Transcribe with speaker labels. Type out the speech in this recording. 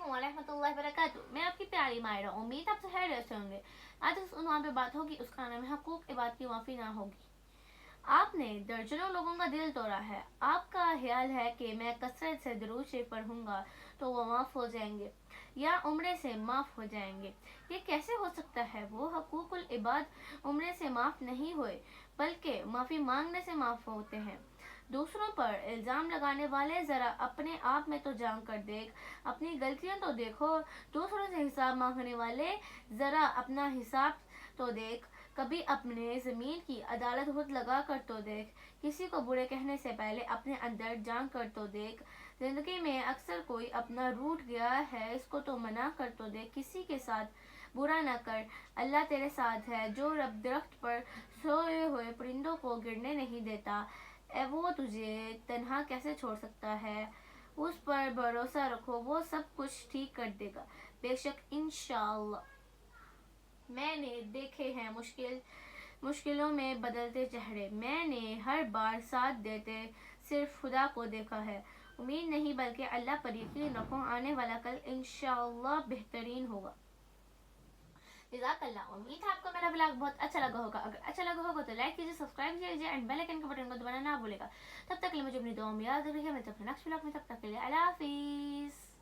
Speaker 1: अस्सलामुअलैकुम वरहमतुल्लाहि वबरकातुहू। मैं आपकी प्यारी मायरा, उम्मीद आप सब खैरियत से होंगे। आज उस उन्वान पे बात होगी, उसका नाम है हकूक इबाद की माफ़ी ना होगी। आपने दर्जनों लोगों का दिल तोड़ा है। आपका ख्याल है कि मैं कसरत से दुरूद शरीफ पढ़ूंगा तो वो माफ़ हो जाएंगे या उम्रे से माफ़ हो जाएंगे। ये कैसे हो सकता है? वो हकूकुल इबाद उम्रे से माफ़ नहीं हुए, बल्कि माफ़ी मांगने से माफ़ होते हैं। दूसरों पर इल्ज़ाम लगाने वाले, ज़रा अपने आप में तो झांक कर देख, अपनी गलतियां तो देखो। दूसरों से हिसाब मांगने वाले, ज़रा अपना हिसाब तो देख। कभी अपने ज़मीन की अदालत खुद लगा कर तो देख। किसी को बुरे कहने से पहले अपने अंदर झांक कर तो देख। ज़िंदगी में अक्सर कोई अपना रूठ गया है, इसको तो मना कर तो देख। किसी के साथ बुरा न कर, अल्लाह तेरे साथ है। जो रब दरख्त पर सोए हुए परिंदों को गिरने नहीं देता, वो तुझे तन्हा कैसे छोड़ सकता है? उस पर भरोसा रखो, वो सब कुछ ठीक कर देगा बेशक इंशाअल्लाह। मैंने देखे हैं मुश्किलों में बदलते चेहरे। मैंने हर बार साथ देते सिर्फ खुदा को देखा है। उम्मीद नहीं बल्कि अल्लाह पर यकीन रखो, आने वाला कल इंशाअल्लाह बेहतरीन होगा। जज़ाकल्लाह। उम्मीद है आपको मेरा ब्लॉग बहुत अच्छा लगा होगा। अगर अच्छा लगा होगा तो लाइक कीजिए, सब्सक्राइब कीजिए एंड बेल आइकन के बटन को दबाना ना भूलेगा। तब तक के लिए मुझे अपनी दुआ में याद रखिएगा। मैं तो अपने नेक्स्ट ब्लॉग में, तब तक के लिए अल्लाह हाफिज़।